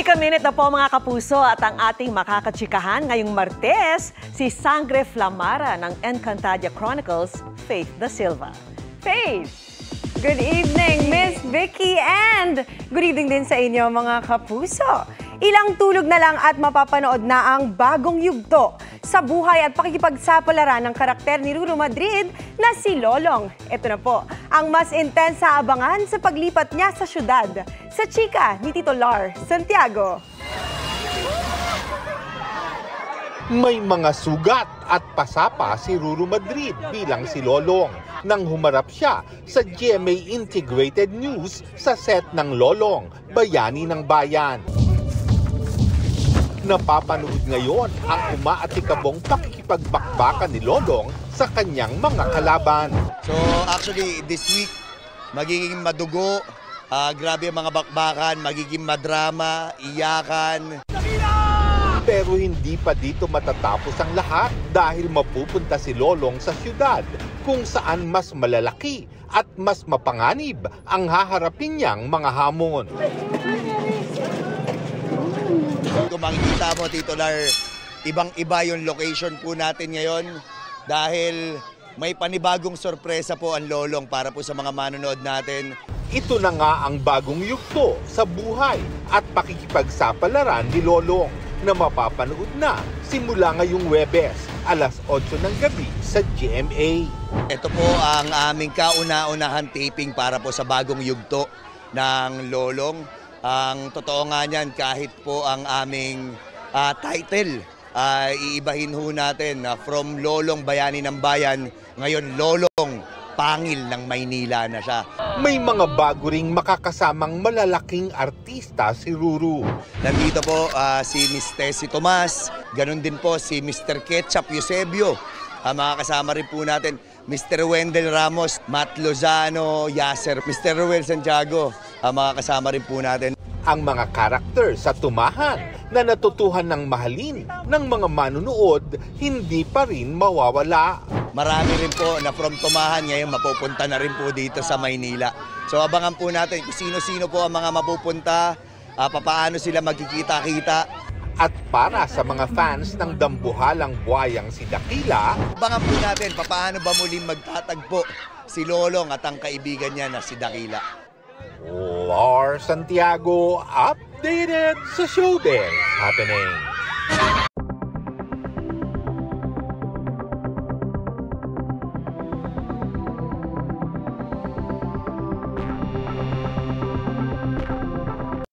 Chika-minute na po mga kapuso at ang ating makakachikahan ngayong Martes, si Sangre Flamara ng Encantadia Chronicles, Faith Da Silva. Faith! Good evening, Miss Vicky, and good evening din sa inyo mga kapuso. Ilang tulog na lang at mapapanood na ang bagong yugto sa buhay at pakikipagsapalaran ng karakter ni Ruru Madrid na si Lolong. Ito na po, ang mas intensa abangan sa paglipat niya sa syudad. Sa chika ni Tito Lar Santiago. May mga sugat at pasapa si Ruru Madrid bilang si Lolong nang humarap siya sa GMA Integrated News sa set ng Lolong, Bayani ng Bayan. Napapanood ngayon ang umaatikabong pakikipagbakbakan ni Lolong sa kanyang mga kalaban. So actually this week magiging madugo, grabe ang mga bakbakan, magiging madrama, iyakan. Pero hindi pa dito matatapos ang lahat dahil mapupunta si Lolong sa syudad kung saan mas malalaki at mas mapanganib ang haharapin niyang mga hamon. Kung makikita mo, Tito Lar, ibang-iba yung location po natin ngayon dahil may panibagong sorpresa po ang Lolong para po sa mga manonood natin. Ito na nga ang bagong yugto sa buhay at pakikipagsapalaran ni Lolong na mapapanood na simula ngayong Huwebes, alas 8 ng gabi sa GMA. Ito po ang aming kauna-unahang taping para po sa bagong yugto ng Lolong. Ang totoo nga niyan, kahit po ang aming title, iibahin ho natin from Lolong Bayani ng Bayan, ngayon Lolong Pangil ng Maynila na siya. May mga bago ring makakasamang malalaking artista si Ruru. Nandito po si Miss Tessie Tomas, ganun din po si Mr. Ketchup Eusebio. Makakasama rin po natin Mr. Wendell Ramos, Matt Lozano, Yasser, Mr. Ruel Santiago. Makakasama rin po natin. Ang mga karakter sa tumahan na natutuhan ng mahalin ng mga manunood, hindi pa rin mawawala. Marami rin po na from tumahan ngayon mapupunta na rin po dito sa Maynila. So abangan po natin kung sino-sino po ang mga mapupunta, papaano sila magkikita-kita. At para sa mga fans ng dambuhalang buhayang si Dakila, abangan po natin papaano ba muling magtatagpo si Lolong at ang kaibigan niya na si Dakila. Lar Santiago, updated sa showbiz happening.